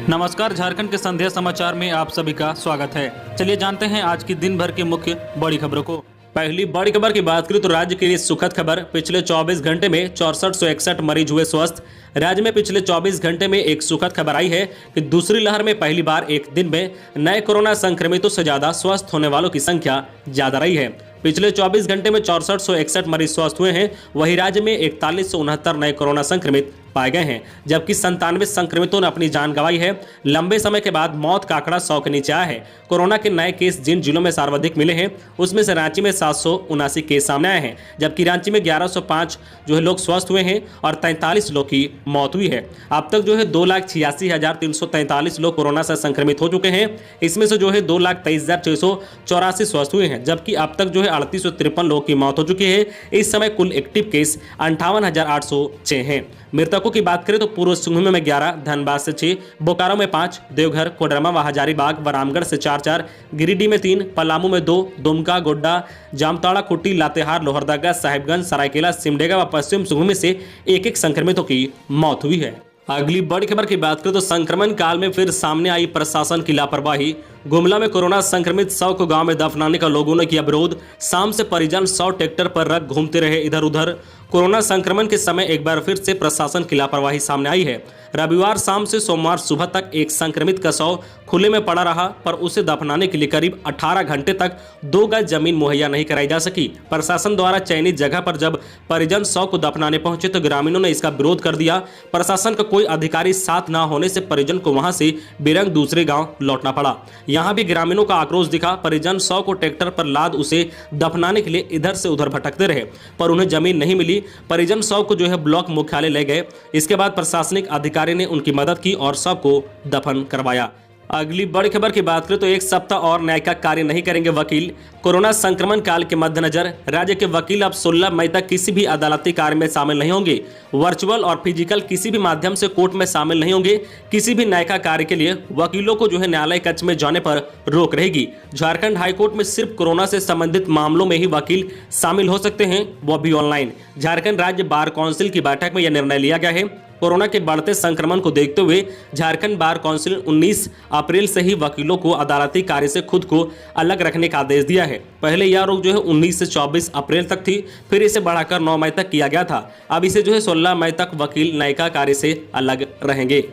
नमस्कार, झारखंड के संध्या समाचार में आप सभी का स्वागत है। चलिए जानते हैं आज की दिन भर की मुख्य बड़ी खबरों को। पहली बड़ी खबर की बात करें तो राज्य के लिए सुखद खबर। पिछले 24 घंटे में 6461 मरीज हुए स्वस्थ। राज्य में पिछले 24 घंटे में एक सुखद खबर आई है कि दूसरी लहर में पहली बार एक दिन में नए कोरोना संक्रमितों से ज्यादा स्वस्थ होने वालों की संख्या ज्यादा रही है। पिछले 24 घंटे में 6461 मरीज स्वस्थ हुए हैं। वहीं राज्य में 4169 नए कोरोना संक्रमित पाए गए हैं, जबकि 97 संक्रमितों ने अपनी जान गंवाई है। लंबे समय के बाद मौत का आंकड़ा 100 के नीचे आया है। कोरोना के नए केस जिन जिलों में सर्वाधिक मिले हैं उसमें से रांची में 779 केस सामने आए हैं, जबकि रांची में 1105 लोग स्वस्थ हुए हैं और 43 लोग की मौत हुई है। अब तक 2,86,343 लोग कोरोना से संक्रमित हो चुके हैं। इसमें से 2,23,684 स्वस्थ हुए हैं, जबकि अब तक 3853 लोगों की मौत हो चुकी है। इस समय कुल एक्टिव केस 58,806 हैं। मृतकों की बात करें तो पूर्व सिंहभूम में 11, धनबाद से 6, बोकारो में 5, देवघर, कोडरमा व हजारीबाग व रामगढ़ से 4, गिरिडीह में 3, पलामू में 2, दुमका, गोड्डा, जामताड़ा, खूंटी, लातेहार, लोहरदगा, साहिबगंज, सरायकेला, सिमडेगा व पश्चिम सिंहभूम से एक संक्रमितों की मौत हुई है। अगली बड़ी खबर की बात करें तो संक्रमण काल में फिर सामने आई प्रशासन की लापरवाही। गुमला में कोरोना संक्रमित 100 को गांव में दफनाने का लोगों ने किया विरोध। शाम से परिजन 100 ट्रैक्टर पर रख घूमते रहे इधर उधर। कोरोना संक्रमण के समय एक बार फिर से प्रशासन की लापरवाही सामने आई है। रविवार शाम से सोमवार सुबह तक एक संक्रमित का शव खुले में पड़ा रहा, पर उसे दफनाने के लिए करीब 18 घंटे तक 2 गज जमीन मुहैया नहीं कराई जा सकी। प्रशासन द्वारा चयनित जगह पर जब परिजन 100 को दफनाने पहुंचे तो ग्रामीणों ने इसका विरोध कर दिया। प्रशासन का कोई अधिकारी साथ न होने से परिजन को वहां से बेरंग दूसरे गांव लौटना पड़ा। यहां भी ग्रामीणों का आक्रोश दिखा। परिजन 100 को ट्रैक्टर पर लाद उसे दफनाने के लिए इधर से उधर भटकते रहे, पर उन्हें जमीन नहीं मिली। परिजन 100 को ब्लॉक मुख्यालय ले गए। इसके बाद प्रशासनिक अधिकारी ने उनकी मदद की और 100 को दफन करवाया। अगली बड़ी खबर की बात करें तो एक सप्ताह और न्याय का कार्य नहीं करेंगे वकील। कोरोना संक्रमण काल के मद्देनजर राज्य के वकील अब 16 मई तक किसी भी अदालती कार्य में शामिल नहीं होंगे। वर्चुअल और फिजिकल किसी भी माध्यम से कोर्ट में शामिल नहीं होंगे। किसी भी न्यायिक कार्य के लिए वकीलों को न्यायालय कक्ष में जाने पर रोक रहेगी। झारखंड हाईकोर्ट में सिर्फ कोरोना से संबंधित मामलों में ही वकील शामिल हो सकते हैं, वो भी ऑनलाइन। झारखंड राज्य बार काउंसिल की बैठक में यह निर्णय लिया गया है। कोरोना के बढ़ते संक्रमण को देखते हुए झारखंड बार काउंसिल 19 अप्रैल से ही वकीलों को अदालती कार्य से खुद को अलग रखने का आदेश दिया है। पहले यह रोक 19 से 24 अप्रैल तक थी, फिर इसे बढ़ाकर 9 मई तक किया गया था। अब इसे 16 मई तक वकील न्यायिक कार्य से अलग रहेंगे।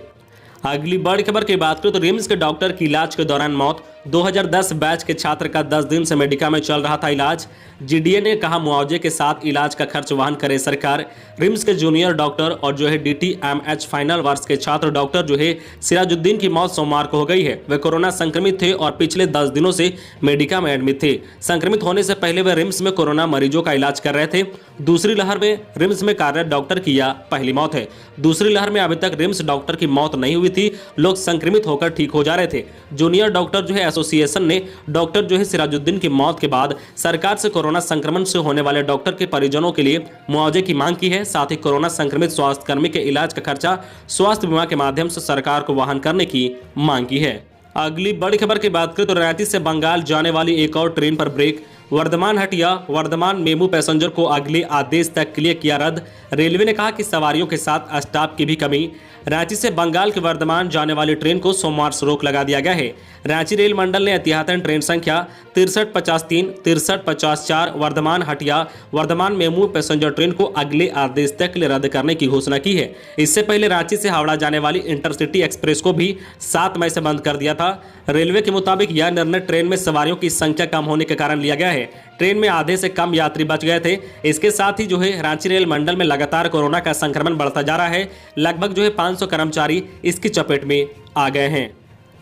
अगली बड़ी खबर की बात करें तो रिम्स के डॉक्टर की इलाज के दौरान मौत। 2010 बैच के छात्र का 10 दिन से मेडिका में चल रहा था इलाज। जीडीए ने कहा मुआवजे के साथ इलाज का खर्च वहन करे सरकार। रिम्स के जूनियर डॉक्टर और डीटीएमएच फाइनल वर्ष के छात्र डॉक्टर सिराजुद्दीन की मौत सोमवार को हो गई है। वे कोरोना संक्रमित थे और पिछले 10 दिनों से मेडिका में एडमिट थे। संक्रमित होने से पहले वे रिम्स में कोरोना मरीजों का इलाज कर रहे थे। दूसरी लहर में रिम्स में कार्यरत डॉक्टर की यह पहली मौत है। दूसरी लहर में अभी तक रिम्स डॉक्टर की मौत नहीं हुई थी। लोग संक्रमित होकर ठीक हो जा रहे थे। जूनियर डॉक्टर एसोसिएशन ने डॉक्टर सिराजुद्दीन की मौत के बाद सरकार से कोरोना संक्रमण से होने वाले डॉक्टर के परिजनों के लिए मुआवजे की मांग की है। साथ ही कोरोना संक्रमित स्वास्थ्यकर्मी के इलाज का खर्चा स्वास्थ्य बीमा के माध्यम से सरकार को वहन करने की मांग की है। अगली बड़ी खबर की बात करें तो रांची से बंगाल जाने वाली एक और ट्रेन पर break. Bardhaman Hatia Bardhaman MEMU passenger को अगले आदेश तक के लिए किया रद्द। रेलवे ने कहा कि सवारियों के साथ स्टाफ की भी कमी। रांची से बंगाल के वर्धमान जाने वाली ट्रेन को सोमवार से रोक लगा दिया गया है। रांची रेल मंडल ने एहतियातन ट्रेन संख्या 6353, 6354 Bardhaman Hatia Bardhaman MEMU passenger train को अगले आदेश तक के लिए रद्द करने की घोषणा की है। इससे पहले रांची से हावड़ा जाने वाली इंटरसिटी एक्सप्रेस को भी 7 मई से बंद कर दिया था। रेलवे के मुताबिक यह निर्णय ट्रेन में सवारियों की संख्या कम होने के कारण लिया गया है। ट्रेन में आधे से कम यात्री बच गए थे। इसके साथ ही रांची रेल मंडल में लगातार कोरोना का संक्रमण बढ़ता जा रहा है। लगभग 500 कर्मचारी इसकी चपेट में आ गए हैं।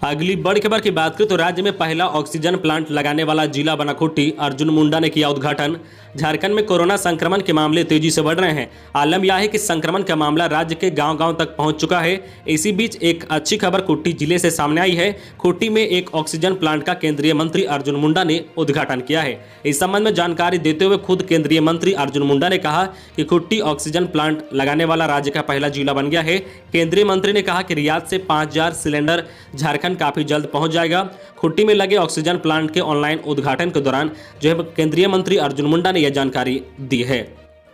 अगली बड़ी खबर की बात करें तो राज्य में पहला ऑक्सीजन प्लांट लगाने वाला जिला बना खूंटी। अर्जुन मुंडा ने किया उद्घाटन। झारखंड में कोरोना संक्रमण के मामले तेजी से बढ़ रहे हैं। आलम यह है कि संक्रमण का मामला राज्य के गांव-गांव तक पहुंच चुका है। इसी बीच एक अच्छी खबर खूंटी जिले से सामने आई है। खूंटी में एक ऑक्सीजन प्लांट का केंद्रीय मंत्री अर्जुन मुंडा ने उद्घाटन किया है। इस संबंध में जानकारी देते हुए खुद केंद्रीय मंत्री अर्जुन मुंडा ने कहा कि खूंटी ऑक्सीजन प्लांट लगाने वाला राज्य का पहला जिला बन गया है। केंद्रीय मंत्री ने कहा कि रियाद से 5000 सिलेंडर झारखंड काफी जल्द पहुंच जाएगा। खूंटी में लगे ऑक्सीजन प्लांट के ऑनलाइन उद्घाटन के दौरान केंद्रीय मंत्री अर्जुन मुंडा ने यह जानकारी दी है।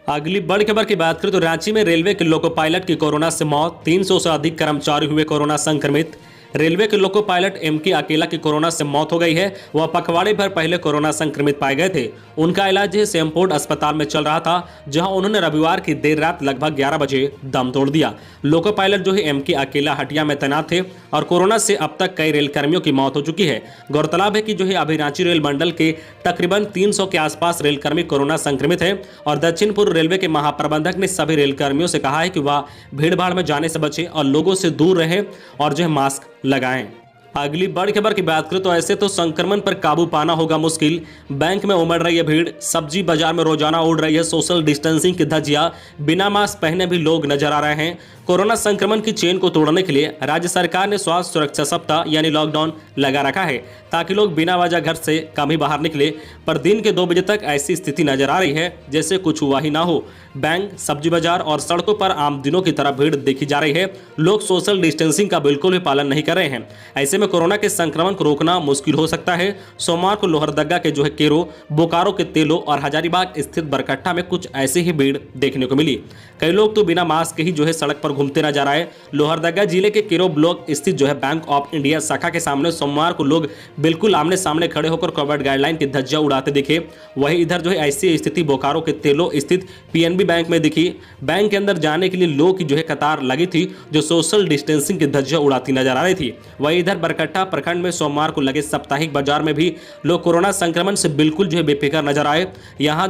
अगली बड़ी खबर की बात करें तो रांची में रेलवे के लोको पायलट की कोरोना से मौत। 300 से अधिक कर्मचारी हुए कोरोना संक्रमित। रेलवे के लोको पायलट एम.के. अकेला की कोरोना से मौत हो गई है। वह पखवाड़े भर पहले कोरोना संक्रमित पाए गए थे। उनका इलाज सेमपोर्ट अस्पताल में चल रहा था, जहां उन्होंने रविवार की देर रात लगभग 11 बजे दम तोड़ दिया। Loco pilot MK. अकेला हटिया में तैनात थे और कोरोना से अब तक कई रेल कर्मियों की मौत हो चुकी है। गौरतलब है कि अभी रांची रेल मंडल के तकरीबन 300 के आसपास रेल कर्मी कोरोना संक्रमित है और दक्षिण पूर्व रेलवे के महाप्रबंधक ने सभी रेल कर्मियों से कहा है कि वह भीड़ भाड़ में जाने से बचें और लोगों से दूर रहें और मास्क लगाएं। अगली बड़ी खबर की बात करें तो ऐसे तो संक्रमण पर काबू पाना होगा मुश्किल। बैंक में उमड़ रही है भीड़, सब्जी बाजार में रोजाना उड़ रही है सोशल डिस्टेंसिंग की धज्जियां, बिना मास्क पहने भी लोग नजर आ रहे हैं। कोरोना संक्रमण की चेन को तोड़ने के लिए राज्य सरकार ने स्वास्थ्य सुरक्षा सप्ताह यानी लॉकडाउन लगा रखा है, ताकि लोग बिना वजह घर से कम ही बाहर निकले। पर दिन के 2 बजे तक ऐसी स्थिति नजर आ रही है जैसे कुछ हुआ ही ना हो। बैंक, सब्जी बाजार और सड़कों पर आम दिनों की तरह भीड़ देखी जा रही है। लोग सोशल डिस्टेंसिंग का बिल्कुल भी पालन नहीं कर रहे हैं। ऐसे में कोरोना के संक्रमण को रोकना मुश्किल हो सकता है। सोमवार को लोहरदगा के केरो, बोकारो के तेलो और हजारीबाग स्थित बरकट्टा में कुछ ऐसी ही भीड़ देखने को मिली। कई लोग तो बिना मास्क ही सड़क पर घूमते नजर आए। लोहरदगा जिले के केरो ब्लॉक स्थित बैंक ऑफ इंडिया शाखा के सामने सोमवार को लोग बिल्कुल आमने सामने खड़े होकर कोविड गाइडलाइन की धज्जियां उड़ाते दिखे। वहीं इधर ऐसी स्थिति बोकारो के तेलो स्थित पीएनबी बैंक में दिखी। बैंक के अंदर जाने के लिए लोग की कतार लगी थी, जो सोशल डिस्टेंसिंग की धज्जियां उड़ाती नजर आ रही थी। वहीं इधर बरकट्टा प्रखंड में सोमवार को लगे साप्ताहिक बाजार में भी लोग कोरोना संक्रमण से बिल्कुल बेफिक्र नजर आए। यहाँ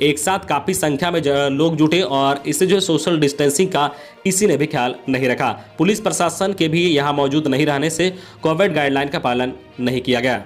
एक साथ काफी संख्या में लोग जुटे और इसे सोशल डिस्टेंसिंग का किसी ने भी ख्याल नहीं रखा। पुलिस प्रशासन के भी यहाँ मौजूद नहीं रहने से कोविड गाइडलाइन का पालन नहीं किया गया।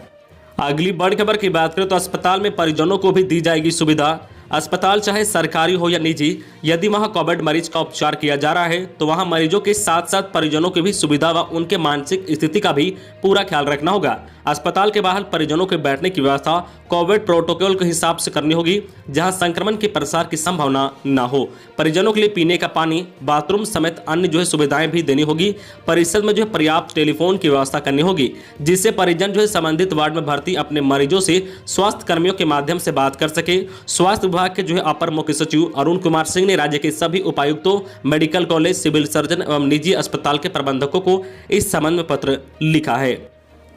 अगली बड़ी खबर की बात करें तो अस्पताल में परिजनों को भी दी जाएगी सुविधा। अस्पताल चाहे सरकारी हो या निजी, यदि वहां कोविड मरीज का उपचार किया जा रहा है तो वहां मरीजों के साथ साथ परिजनों की भी सुविधा व उनके मानसिक स्थिति का भी पूरा ख्याल रखना होगा। अस्पताल के बाहर परिजनों के बैठने की व्यवस्था कोविड प्रोटोकॉल के हिसाब से करनी होगी, जहां संक्रमण के प्रसार की संभावना न हो। परिजनों के लिए पीने का पानी, बाथरूम समेत अन्य सुविधाएं भी देनी होगी। परिसर में पर्याप्त टेलीफोन की व्यवस्था करनी होगी, जिससे परिजन संबंधित वार्ड में भर्ती अपने मरीजों से स्वास्थ्य कर्मियों के माध्यम से बात कर सके। स्वास्थ्य विभाग के अपर मुख्य सचिव अरुण कुमार सिंह ने राज्य के सभी उपायुक्तों, मेडिकल कॉलेज, सिविल सर्जन एवं निजी अस्पताल के प्रबंधकों को इस संबंध में पत्र लिखा है।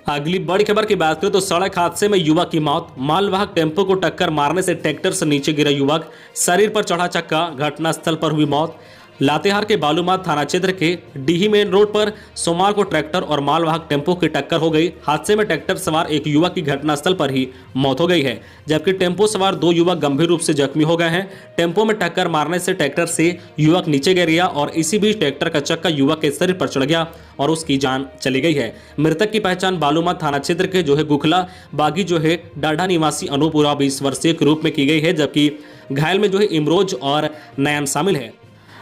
अगली बड़ी खबर की बात करें तो सड़क हादसे में युवक की मौत। मालवाहक टेंपो को टक्कर मारने से ट्रैक्टर से नीचे गिरा युवक, शरीर पर चढ़ा चक्का, घटनास्थल पर हुई मौत। लातेहार के बालूमाथ थाना क्षेत्र के डीही मेन रोड पर सोमवार को ट्रैक्टर और मालवाहक टेंपो की टक्कर हो गई। हादसे में ट्रैक्टर सवार एक युवक की घटनास्थल पर ही मौत हो गई है, जबकि टेंपो सवार 2 युवक गंभीर रूप से जख्मी हो गए हैं। टेंपो में टक्कर मारने से ट्रैक्टर से युवक नीचे गिर गया और इसी बीच ट्रैक्टर का चक्का युवक के शरीर पर चढ़ गया और उसकी जान चली गई है। मृतक की पहचान बालूमाथ थाना क्षेत्र के गुखला बागी डाढ़ा निवासी अनूपुरा 20 वर्षीय के रूप में की गई है, जबकि घायल में इमरोज और नयन शामिल है।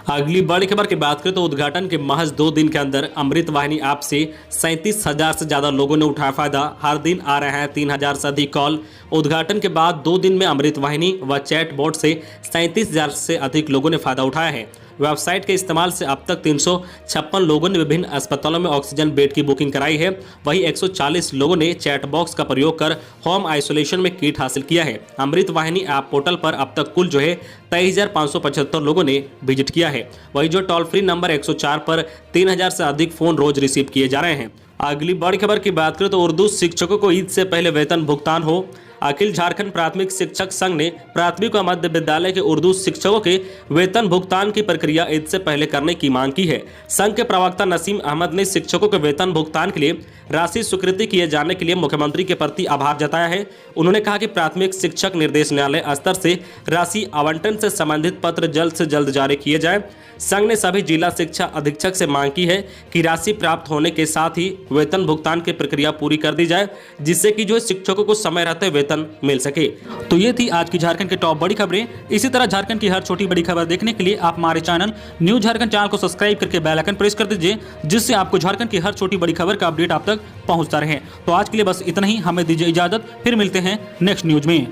अगली बड़ी खबर की बात करें तो उद्घाटन के महज 2 दिन के अंदर अमृत वाहिनी ऐप से 37,000 से ज्यादा लोगों ने उठाया फायदा। हर दिन आ रहे हैं 3,000 से अधिक कॉल। उद्घाटन के बाद 2 दिन में अमृत वाहिनी व चैट बोर्ड से 37,000 से अधिक लोगों ने फायदा उठाया है। वेबसाइट के इस्तेमाल से अब तक 356 लोगों ने विभिन्न अस्पतालों में ऑक्सीजन बेड की बुकिंग कराई है। वहीं 140 लोगों ने चैट बॉक्स का प्रयोग कर होम आइसोलेशन में किट हासिल किया है। अमृत वाहिनी ऐप पोर्टल पर अब तक कुल 23,575 लोगों ने विजिट किया है। वहीं टोल फ्री नंबर 104 पर 3,000 से अधिक फोन रोज रिसीव किए जा रहे हैं। अगली बड़ी खबर की बात करें तो उर्दू शिक्षकों को ईद से पहले वेतन भुगतान हो। अखिल झारखंड प्राथमिक शिक्षक संघ ने प्राथमिक व मध्य विद्यालय के उर्दू शिक्षकों के वेतन भुगतान की प्रक्रिया ईद से पहले करने की मांग की है। संघ के प्रवक्ता नसीम अहमद ने शिक्षकों के वेतन भुगतान के लिए राशि स्वीकृति किए जाने के लिए मुख्यमंत्री के प्रति आभार जताया है। उन्होंने कहा कि प्राथमिक शिक्षक निर्देशनालय स्तर से राशि आवंटन से संबंधित पत्र जल्द से जल्द जारी किए जाए। संघ ने सभी जिला शिक्षा अधीक्षक से मांग की है कि राशि प्राप्त होने के साथ ही वेतन भुगतान की प्रक्रिया पूरी कर दी जाए, जिससे कि शिक्षकों को समय रहते वेतन मिल सके। तो ये थी आज की झारखंड की टॉप बड़ी खबरें। इसी तरह झारखंड की हर छोटी बड़ी खबर देखने के लिए आप हमारे चैनल न्यूज झारखंड चैनल को सब्सक्राइब करके बेल आइकन प्रेस कर दीजिए, जिससे आपको झारखंड की हर छोटी बड़ी खबर का अपडेट आप तक पहुंचता रहे। तो आज के लिए बस इतना ही, हमें दीजिए इजाजत, फिर मिलते हैं नेक्स्ट न्यूज में।